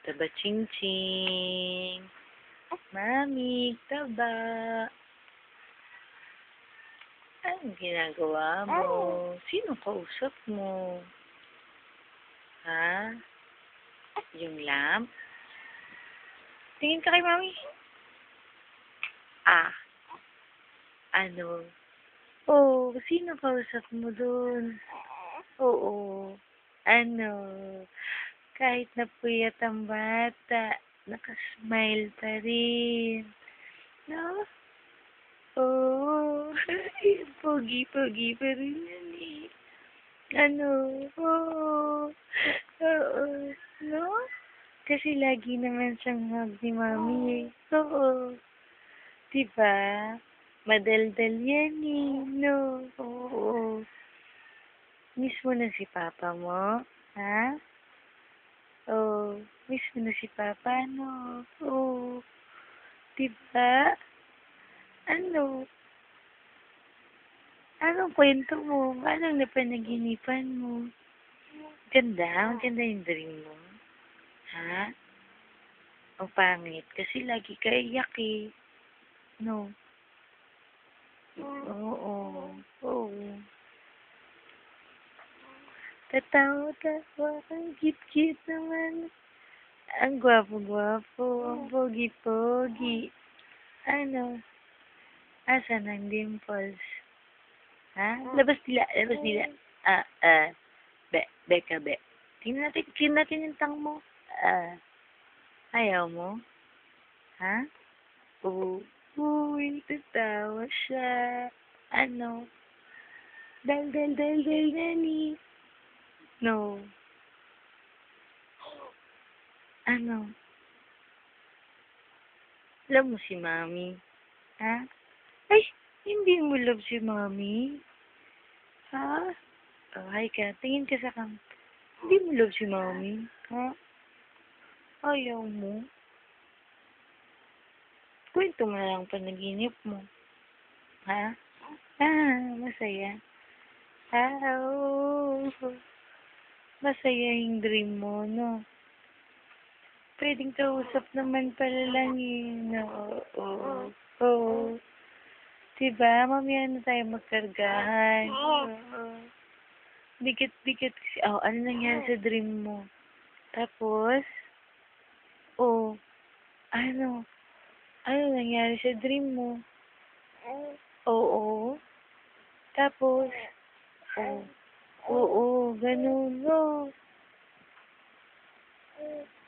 Taba ching ching. Mami, taba. Anong ginagawa mo? Sino kausap mo? Ha? Yung lamp? Tingin ka kay mami. Ah, ano? Oh, sino kausap mo dun? Oo. Ano? Kahit napuyat ang bata, nakasmile pa rin. No? Oo. Pogi-pogi pa rin yan eh. Ano? Oo. Oo. No? Kasi lagi naman siyang hug ni mami eh. Oo. Diba? Madaldal yan eh. No? Oo. Miss mo na si papa mo? Ha? Oh, miss mo na si papa, no? Oh, diba? Ano? Anong kwento mo? Anong napanaginipan mo? Ganda? Maganda yung dream mo? Ha? Ang pangit. Kasi lagi ka iyak eh. No? Oo. Oo. Tatawa-tawa. Ang cute-cute naman. Ang gwapo-gwapo. Ang pogi-pogi. Ano? Asan ang dimples? Ha? Labas dila. Labas dila. Beka, be. Tingnan natin yung tang mo. Ayaw mo? Ha? Oo. Uy, tatawa siya. Ano? Dal, nani. No. Ano? Love mo si mami? Ha? Ay, hindi mo love si mami? Ha? Oh, hi ka. Tingin ka sa kang. Hindi mo love si mami? Ha? Ayaw mo? Kwento mo na lang panaginip mo. Ha? Masaya. Oo. Masaya yung dream mo, no? Pwedeng kausap naman pala lang eh. No? Oo. Oo. Diba? Mamaya na tayo magkargahan. Oo. Dikit-dikit kasi. Oh, ano nangyari sa dream mo? Tapos, oh, ano? Ano nangyari sa dream mo? Oo. Tapos, oh, oo, ganun, no?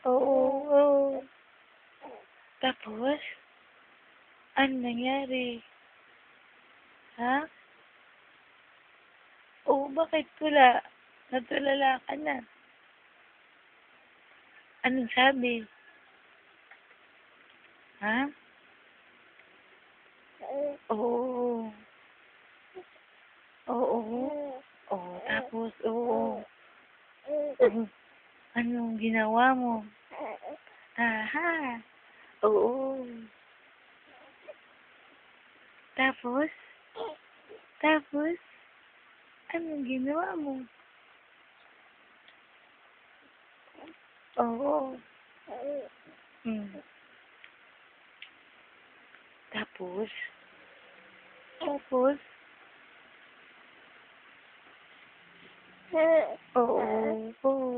Oo, oo. Tapos, ano nangyari? Ha? Oo, bakit wala? Natulala ka na. Anong sabi? Ha? Oo. Oo. Oo, tapos, oo. Oo. Anong ginawa mo? Aha. Oo. Tapos? Tapos? Anong ginawa mo? Oo. Hmm. Tapos? Tapos? Oo. Oo.